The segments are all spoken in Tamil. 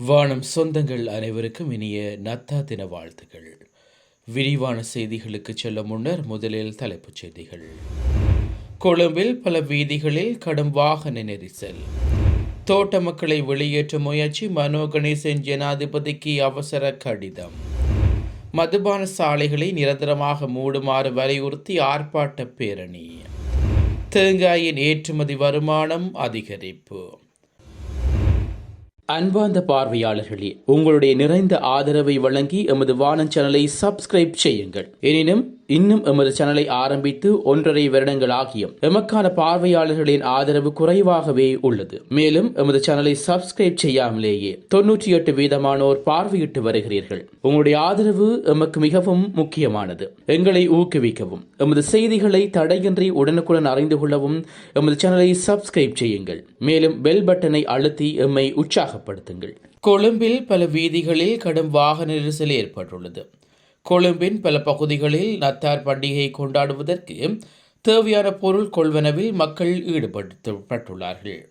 வானம் சொந்தங்கள் அனைவருக்கும் இனிய நத்தா தின வாழ்த்துகள். விரிவான செய்திகளுக்கு செல்ல முன்னர் முதலில் தலைப்புச் செய்திகள். கொழும்பில் பல வீதிகளில் கடும் வாகன நெரிசல். தோட்ட மக்களை வெளியேற்றும் முயற்சி, மனோ கணேசன் ஜனாதிபதிக்கு அவசர கடிதம். மதுபான சாலைகளை நிரந்தரமாக மூடுமாறு வலியுறுத்தி ஆர்ப்பாட்ட பேரணி. தேங்காயின் ஏற்றுமதி வருமானம் அதிகரிப்பு. அன்பார்ந்த பார்வையாளர்களே, உங்களுடைய நிறைந்த ஆதரவை வழங்கி எமது வானன் சேனலை சப்ஸ்கிரைப் செய்யுங்கள். எனினும் இன்னும் எமது சேனலை ஆரம்பித்து 1.5 வருடங்கள் ஆகியும் எமக்கான பார்வையாளர்களின் ஆதரவு குறைவாகவே உள்ளது. மேலும் எமது சேனலை சப்ஸ்கிரைப் செய்யாமலேயே 98% பார்வையிட்டு வருகிறீர்கள். உங்களுடைய ஆதரவு எமக்கு மிகவும் முக்கியமானது. எங்களை ஊக்குவிக்கவும், எமது செய்திகளை தடையின்றி உடனுக்குடன் அறிந்து கொள்ளவும் எமது சேனலை சப்ஸ்கிரைப் செய்யுங்கள். மேலும் பெல் பட்டனை அழுத்தி எம்மை உற்சாகப்படுத்துங்கள். கொழும்பில் பல வீதிகளில் கடும் வாகன நெரிசல் ஏற்பட்டுள்ளது. கொழும்பின் பல பகுதிகளில் நத்தார் பண்டிகையை கொண்டாடுவதற்கு தேவையான பொருள் கொள்வனவில் மக்கள் ஈடுபட்டுள்ளார்கள்.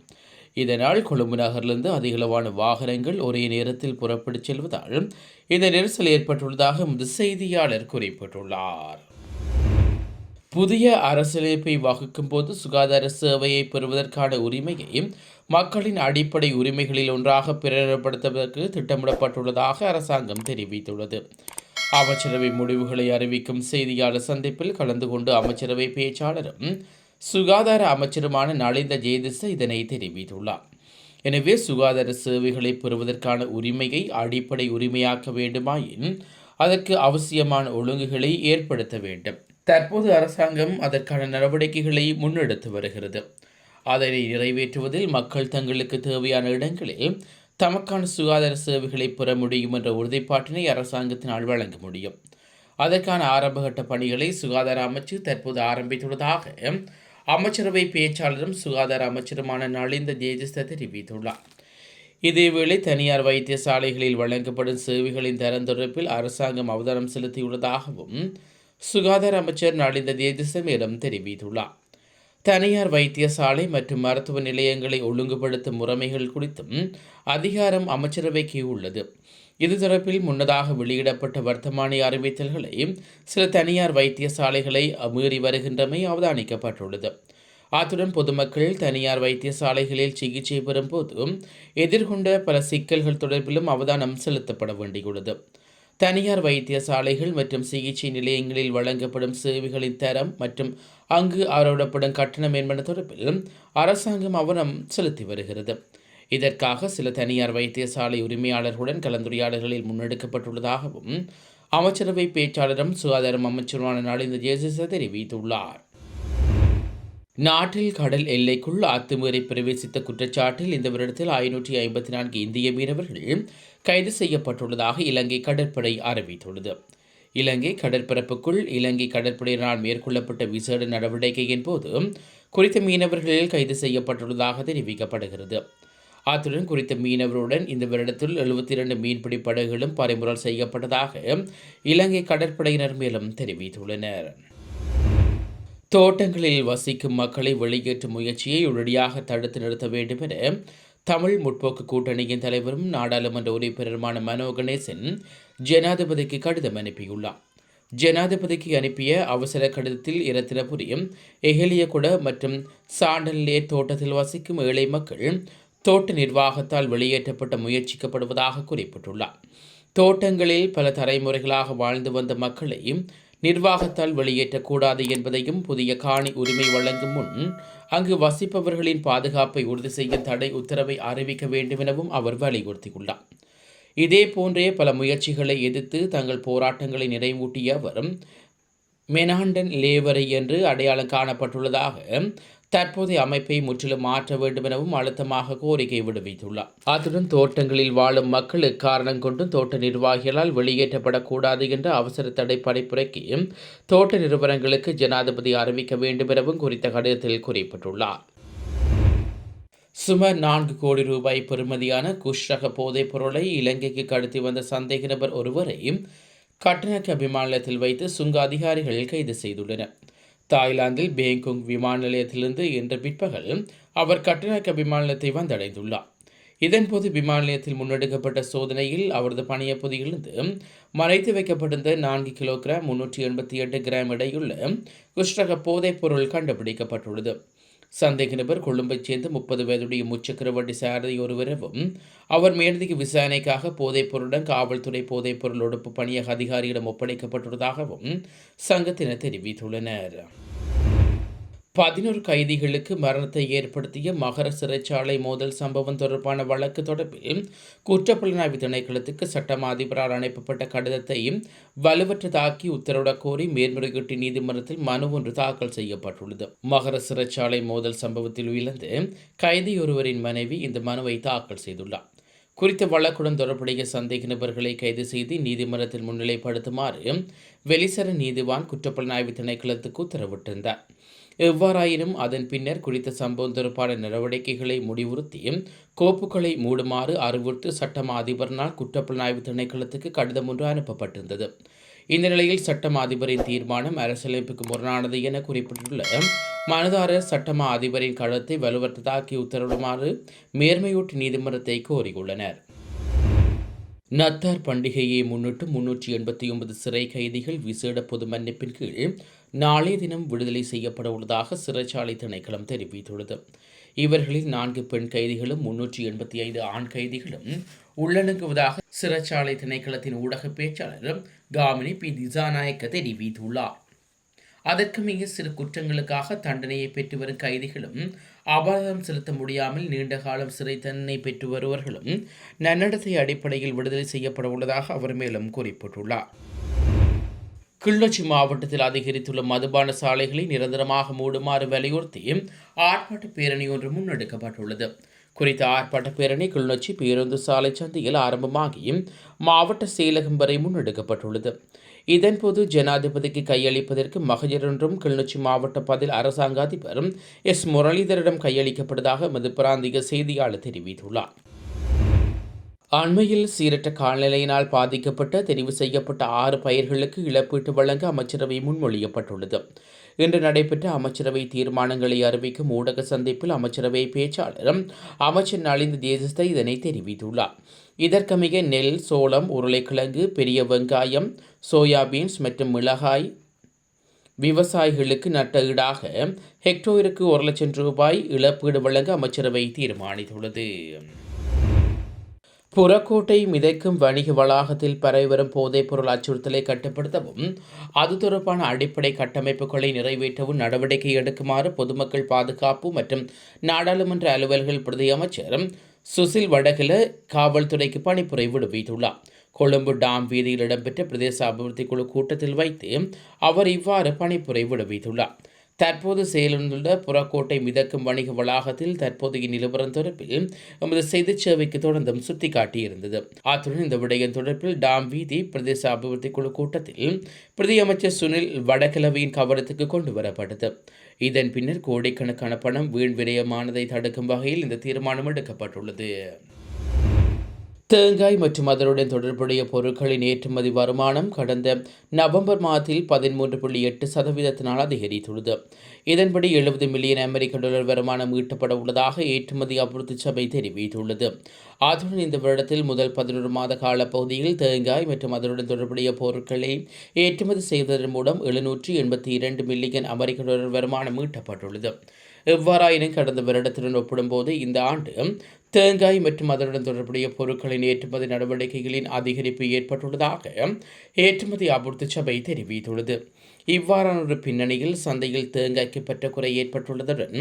இதனால் கொழும்பு நகரிலிருந்து அதிகளவான வாகனங்கள் ஒரே நேரத்தில் புறப்பட்டுச் செல்வதால் இந்த நெரிசல் ஏற்பட்டுள்ளதாக எமது செய்தியாளர் குறிப்பிட்டுள்ளார். புதிய அரசியலமைப்பை வகுக்கும் போது சுகாதார சேவையை பெறுவதற்கான உரிமையை மக்களின் அடிப்படை உரிமைகளில் ஒன்றாக பிரகடனப்படுத்துவதற்கு திட்டமிடப்பட்டுள்ளதாக அரசாங்கம் தெரிவித்துள்ளது. அமைச்சரவை முடிவுகளை அறிவிக்கும் செய்தியாளர் சந்திப்பில் கலந்து கொண்டு அமைச்சரவை பேச்சாளரும் சுகாதார அமைச்சருமான நலிந்த ஜேதிச இதனை தெரிவித்துள்ளார். எனவே சுகாதார சேவைகளை பெறுவதற்கான உரிமையை அடிப்படை உரிமையாக்க வேண்டுமாயின் அதற்கு அவசியமான ஒழுங்குகளை ஏற்படுத்த வேண்டும். தற்போது அரசாங்கம் அதற்கான நடவடிக்கைகளை முன்னெடுத்து வருகிறது. அதனை நிறைவேற்றுவதில் மக்கள் தங்களுக்கு தேவையான இடங்களில் தமக்கான சுகாதார சேவைகளை பெற முடியும் என்ற உறுதிப்பாட்டினை அரசாங்கத்தினால் வழங்க முடியும். அதற்கான ஆரம்பகட்ட பணிகளை சுகாதார அமைச்சு தற்போது ஆரம்பித்துள்ளதாக அமைச்சரவை பேச்சாளரும் சுகாதார அமைச்சருமான நலிந்த ஜேதிச தெரிவித்துள்ளார். இதேவேளை தனியார் வைத்தியசாலைகளில் வழங்கப்படும் சேவைகளின் தரம் தொடர்பில் அரசாங்கம் அவதானம் செலுத்தியுள்ளதாகவும் சுகாதார அமைச்சர் நலிந்த ஜேதிச மேலும் தெரிவித்துள்ளார். தனியார் வைத்தியசாலை மற்றும் மருத்துவ நிலையங்களை ஒழுங்குபடுத்தும் முறைமைகள் குறித்தும் அதிகாரம் அமைச்சரவைக்கு உள்ளது. இது தொடர்பில் முன்னதாக வெளியிடப்பட்ட வர்த்தமானி அறிவித்தல்களை சில தனியார் வைத்தியசாலைகளை மீறி வருகின்றமை அவதானிக்கப்பட்டுள்ளது. அத்துடன் பொதுமக்கள் தனியார் வைத்தியசாலைகளில் சிகிச்சை பெறும் போது எதிர்கொண்ட பல சிக்கல்கள் தொடர்பிலும் அவதானம் செலுத்தப்பட வேண்டியுள்ளது. தனியார் வைத்தியசாலைகள் மற்றும் சிகிச்சை நிலையங்களில் வழங்கப்படும் சேவைகளின் தரம் மற்றும் அங்கு அறவிடப்படும் கட்டணம் என்பன தொடர்பில் அரசாங்கம் கவனம் செலுத்தி வருகிறது. இதற்காக சில தனியார் வைத்தியசாலை உரிமையாளர்களுடன் கலந்துரையாடல்களில் முன்னெடுக்கப்பட்டுள்ளதாகவும் அமைச்சரவை பேச்சாளரும் சுகாதார அமைச்சருமான நலிந்த ஜேதிச தெரிவித்துள்ளார். நாட்டில் கடல் எல்லைக்குள் அத்துமீறி பிரவேசித்த குற்றச்சாட்டில் இந்த வருடத்தில் 554 இந்திய மீனவர்கள் கைது செய்யப்பட்டுள்ளதாக இலங்கை கடற்படை அறிவித்துள்ளது. இலங்கை கடற்பரப்புக்குள் இலங்கை கடற்படையினால் மேற்கொள்ளப்பட்ட விசேட நடவடிக்கையின் போது குறித்த மீனவர்கள் கைது செய்யப்பட்டுள்ளதாக தெரிவிக்கப்படுகிறது. அத்துடன் குறித்த மீனவருடன் இந்த வருடத்தில் 72 மீன்பிடி படகுகளும் பறிமுதல் செய்யப்பட்டதாக இலங்கை கடற்படையினர் மேலும் தெரிவித்துள்ளனர். தோட்டங்களில் வசிக்கும் மக்களை வெளியேற்றும் முயற்சியை உடனடியாக தடுத்து நிறுத்த வேண்டும் என தமிழ் முற்போக்கு கூட்டணியின் தலைவரும் நாடாளுமன்ற உறுப்பினருமான மனோ கணேசன் ஜனாதிபதிக்கு கடிதம் அனுப்பியுள்ளார். ஜனாதிபதிக்கு அனுப்பிய அவசர கடிதத்தில் இரத்தினபுரியும் எஹெலியகுட மற்றும் சாண்டல்லே தோட்டத்தில் வசிக்கும் ஏழை மக்கள் தோட்ட நிர்வாகத்தால் வெளியேற்றப்பட்ட முயற்சிக்கப்படுவதாக குறிப்பிட்டுள்ளார். தோட்டங்களில் பல தலைமுறைகளாக வாழ்ந்து வந்த மக்களை நிர்வாகத்தால் வெளியேற்றக்கூடாது என்பதையும் புதிய காணி உரிமை வழங்கும் முன் அங்கு வசிப்பவர்களின் பாதுகாப்பை உறுதி செய்ய தடை உத்தரவை அறிவிக்க வேண்டும் எனவும் அவர் வலியுறுத்தியுள்ளார். இதே போன்றே பல முயற்சிகளை எதிர்த்து தங்கள் போராட்டங்களை நிறைவூட்டிய அவர் மெனாண்டன் லேவரை என்று அடையாளம் காணப்பட்டுள்ளதாக தற்போதைய அமைப்பை முற்றிலும் மாற்ற வேண்டும் எனவும் அழுத்தமாக கோரிக்கை விடுவித்துள்ளார். அத்துடன் தோட்டங்களில் வாழும் மக்கள் காரணம் கொண்டும் தோட்ட நிர்வாகிகளால் வெளியேற்றப்படக்கூடாது என்ற அவசர தடை பரிந்துரைக்கு தோட்ட நிறுவனங்களுக்கு ஜனாதிபதி அறிவிக்க வேண்டும் எனவும் குறித்த கடிதத்தில் குறிப்பிட்டுள்ளார். சுமார் 4 கோடி ரூபாய் பெறுமதியான குஷ் ரக போதைப் பொருளை இலங்கைக்கு கடத்தி வந்த சந்தேக நபர் ஒருவரை கட்டணக்க விமான நிலையத்தில் வைத்து சுங்க அதிகாரிகள் கைது செய்துள்ளனர். தாய்லாந்தில் பேங்காக் விமான நிலையத்திலிருந்து இன்று பிற்பகல் அவர் கட்டணக்க விமான நிலையத்தை வந்தடைந்துள்ளார். இதன்போது விமான நிலையத்தில் முன்னெடுக்கப்பட்ட சோதனையில் அவரது பணியப்பகுதியிலிருந்து மறைத்து வைக்கப்பட்டிருந்த 4 கிலோகிராம் 388 கிராம் எடையுள்ள குஷ்ரக போதைப் பொருள் கண்டுபிடிக்கப்பட்டுள்ளது. சந்தேக நபர் கொழும்பைச் சேர்ந்த 30 வயதுடைய முச்சக்கர வண்டி சாரதி ஒருவரவும் அவர் மேலதிக விசாரணைக்காக போதைப் பொருளுடன் காவல்துறை போதைப் பொருள் ஒடுப்பு பணியக அதிகாரியிடம் ஒப்படைக்கப்பட்டுள்ளதாகவும் சங்கத்தினர் தெரிவித்துள்ளனர். 11 கைதிகளுக்கு மரணத்தை ஏற்படுத்திய மகர சிறைச்சாலை மோதல் சம்பவம் தொடர்பான வழக்கு தொடர்பில் குற்றப்புலனாய்வு திணைக்களத்துக்கு சட்டமா அதிபரால் அனுப்பப்பட்ட கடிதத்தை வலுவற்றதாக்கி உத்தரவிடக் கோரி மேல்முறையீட்டு நீதிமன்றத்தில் மனு ஒன்று தாக்கல் செய்யப்பட்டுள்ளது. மகர சிறைச்சாலை மோதல் சம்பவத்தில் உயிர்ந்த கைதியொருவரின் மனைவி இந்த மனுவை தாக்கல் செய்துள்ளார். குறித்த வழக்குடன் தொடர்புடைய சந்தேக நபர்களை கைது செய்து நீதிமன்றத்தில் முன்னிலைப்படுத்துமாறு வெளிசர நீதிவான் குற்றப்புலனாய்வு திணைக்களத்துக்கு உத்தரவிட்டிருந்தார். எவ்வாறாயினும் அதன் பின்னர் குறித்த சம்பவம் தொடர்பான நடவடிக்கைகளை முடிவுறுத்தி கோப்புகளை மூடுமாறு அறிவுறுத்து சட்டமா அதிபரினால் குற்றப்புலனாய்வு திணைக்களத்துக்கு கடிதம் ஒன்று அனுப்பப்பட்டிருந்தது. இந்த நிலையில் சட்டமா அதிபரின் தீர்மானம் அரசியலமைப்புக்கு முரணானது என குறிப்பிட்டுள்ள மனுதாரர் சட்டமா அதிபரின் கடிதத்தை வலுவற்றதாக்கி உத்தரவிடுமாறு மேன்மையூட்டு நீதிமன்றத்தை கோரியுள்ளனர். நத்தார் பண்டிகையை முன்னிட்டு 389 சிறை கைதிகள் விசேட பொது மன்னிப்பின் கீழ் நாளைய தினம் விடுதலை செய்யப்பட உள்ளதாக சிறைச்சாலை திணைக்களம் தெரிவித்துள்ளது. இவர்களில் 4 பெண் கைதிகளும் 385 ஆண் கைதிகளும் உள்ளடங்குவதாக சிறைச்சாலை திணைக்களத்தின் ஊடக பேச்சாளர் காமினி பி திசாநாயக்க தெரிவித்துள்ளார். அதற்கு மிக சிறு குற்றங்களுக்காக தண்டனையை பெற்று வரும் கைதிகளும் அபராதம் செலுத்த முடியாமல் நீண்ட காலம் சிறை தண்டனை பெற்று வருவர்களும் நன்னடத்தை அடிப்படையில் விடுதலை செய்யப்பட உள்ளதாக அவர் மேலும் குறிப்பிட்டுள்ளார். கிளிநொச்சி மாவட்டத்தில் அதிகரித்துள்ள மதுபான சாலைகளை நிரந்தரமாக மூடுமாறு வலியுறுத்தி ஆர்ப்பாட்ட பேரணி ஒன்று முன்னெடுக்கப்பட்டுள்ளது. குறித்த ஆர்ப்பாட்ட பேரணி கிளிநொச்சி பேருந்து சாலை சந்தையில் ஆரம்பமாகி மாவட்ட செயலகம் வரை முன்னெடுக்கப்பட்டுள்ளது. இதன்போது ஜனாதிபதிக்கு கையளிப்பதற்கு மகஜர் ஒன்றும் கிளிநொச்சி மாவட்ட பதில் அரசாங்க அதிபர் எஸ் முரளிதரிடம் கையளிக்கப்பட்டதாக எமது பிராந்திய செய்தியாளர் தெரிவித்துள்ளார். அண்மையில் சீரற்ற காலநிலையினால் பாதிக்கப்பட்ட தெரிவு செய்யப்பட்ட 6 பயிர்களுக்கு இழப்பீட்டு வழங்க அமைச்சரவை முன்மொழியப்பட்டுள்ளது. இன்று நடைபெற்ற அமைச்சரவை தீர்மானங்களை அறிவிக்கும் ஊடக சந்திப்பில் அமைச்சரவை பேச்சாளர் அமைச்சர் நலிந்த தேசஸ்த இதனை தெரிவித்துள்ளார். இதற்கமைய நெல், சோளம், உருளைக்கிழங்கு, பெரிய வெங்காயம், சோயாபீன்ஸ் மற்றும் மிளகாய் விவசாயிகளுக்கு நட்ட ஈடாக ஹெக்டோருக்கு 1 லட்சம் ரூபாய் இழப்பீடு வழங்க அமைச்சரவை தீர்மானித்துள்ளது. புறக்கோட்டை மிதக்கும் வணிக வளாகத்தில் பரவிவரும் போதைப்பொருள் அச்சுறுத்தலை கட்டுப்படுத்தவும் அது தொடர்பான அடிப்படை கட்டமைப்புகளை நிறைவேற்றவும் நடவடிக்கை எடுக்குமாறு பொதுமக்கள் பாதுகாப்பு மற்றும் நாடாளுமன்ற அலுவல்கள் பிரதி அமைச்சர் சுசில் வடகில காவல்துறைக்கு பணிப்புரை விடுவித்துள்ளார். கொழும்பு டாம் வீதியில் இடம்பெற்ற பிரதேச அபிவிருத்தி குழு கூட்டத்தில் வைத்து அவர் இவ்வாறு பணிப்புரை விடுவித்துள்ளார். தற்போது செயலிழந்துள்ள புறக்கோட்டை மிதக்கும் வணிக வளாகத்தில் தற்போதைய நிலவரம் தொடர்பில் எமது செய்தி சேவைக்கு தொடர்ந்தும் சுட்டிக்காட்டியிருந்தது. அத்துடன் இந்த விடயம் தொடர்பில் டாம் வீதி பிரதேச அபிவிருத்தி குழு கூட்டத்தில் பிரதி அமைச்சர் சுனில் வடகிழவியின் கவனத்துக்கு கொண்டு வரப்பட்டது. இதன் பின்னர் கோடிக்கணக்கான பணம் வீண் விரயமானதை தடுக்கும் வகையில் இந்த தீர்மானம் எடுக்கப்பட்டுள்ளது. தேங்காய் மற்றும் அதனுடன் தொடர்புடைய பொருட்களின் ஏற்றுமதி வருமானம் கடந்த நவம்பர் மாதத்தில் 13.8% அதிகரித்துள்ளது. இதன்படி 70 மில்லியன் அமெரிக்க டாலர் வருமானம் ஈட்டப்பட உள்ளதாக ஏற்றுமதி அபிவிருத்தி சபை தெரிவித்துள்ளது. அத்துடன் இந்த வருடத்தில் முதல் 11 மாத கால பகுதியில் தேங்காய் மற்றும் அதனுடன் தொடர்புடைய பொருட்களை ஏற்றுமதி செய்வதன் மூலம் 782 மில்லியன் அமெரிக்க டாலர் வருமானம் ஈட்டப்பட்டுள்ளது. எவ்வாறாயினும் கடந்த வருடத்துடன் ஒப்பிடும்போது இந்த ஆண்டு தேங்காய் மற்றும் அதனுடன் தொடர்புடைய பொருட்களின் ஏற்றுமதி நடவடிக்கைகளின் அதிகரிப்பு ஏற்பட்டுள்ளதாக ஏற்றுமதி அபிவிருத்தி சபை தெரிவித்துள்ளது. இவ்வாறான ஒரு பின்னணியில் சந்தையில் தேங்காய்க்கு பற்றாக்குறை ஏற்பட்டுள்ளதுடன்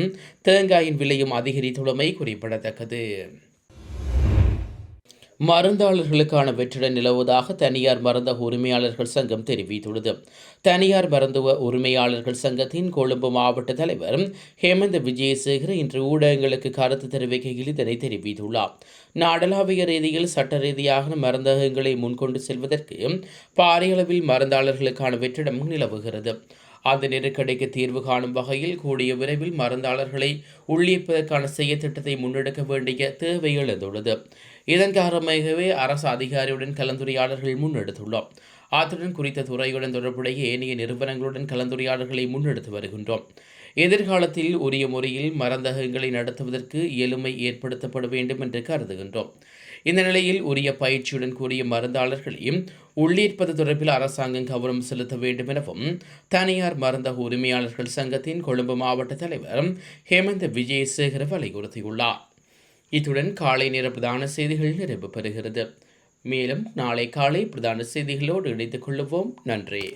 தேங்காயின் விலையும் அதிகரித்துள்ளமை குறிப்பிடத்தக்கது. மருந்தாளர்களுக்கான வெற்றிட நிலவுவதாக தனியார் மருந்தக உரிமையாளர்கள் சங்கம் தெரிவித்துள்ளது. தனியார் மருத்துவ உரிமையாளர்கள் சங்கத்தின் கொழும்பு மாவட்ட தலைவர் ஹேமந்த் விஜயசேகர் இன்று ஊடகங்களுக்கு கருத்து தெரிவிக்கையில் இதனை தெரிவித்துள்ளார். நாடளாவிய ரீதியில் சட்ட ரீதியாக மருந்தகங்களை முன்கொண்டு செல்வதற்கு பாரிய அளவில் மருந்தாளர்களுக்கான வெற்றிடம் நிலவுகிறது. அந்த நெருக்கடிக்கு தீர்வு காணும் வகையில் கூடிய விரைவில் மருந்தாளர்களை உள்ளிப்பதற்கான செயற்திட்டத்தை முன்னெடுக்க வேண்டிய தேவை எழுந்துள்ளது. இதன் காரணமாகவே அரசு அதிகாரியுடன் கலந்துரையாடல்கள் முன்னெடுத்துள்ளோம். அத்துடன் குறித்த துறையுடன் தொடர்புடைய ஏனைய நிறுவனங்களுடன் கலந்துரையாடல்களை முன்னெடுத்து வருகின்றோம். எதிர்காலத்தில் உரிய முறையில் மருந்தகங்களை நடத்துவதற்கு எளிமை ஏற்படுத்தப்பட வேண்டும் என்று கருதுகின்றோம். இந்த நிலையில் உரிய பயிற்சியுடன் கூடிய மருந்தாளர்களையும் உள்ளீர்ப்பது தொடர்பில் அரசாங்கம் கவனம் செலுத்த வேண்டும் எனவும் தனியார் மருந்தக உரிமையாளர்கள் சங்கத்தின் கொழும்பு மாவட்ட தலைவர் ஹேமந்த் விஜயசேகர வலியுறுத்தியுள்ளார். இத்துடன் காலை நேர பிரதான செய்திகள் நிறைவு பெறுகிறது. மேலும் நாளை காலை பிரதான செய்திகளோடு இணைத்துக் கொள்ளுவோம். நன்றி.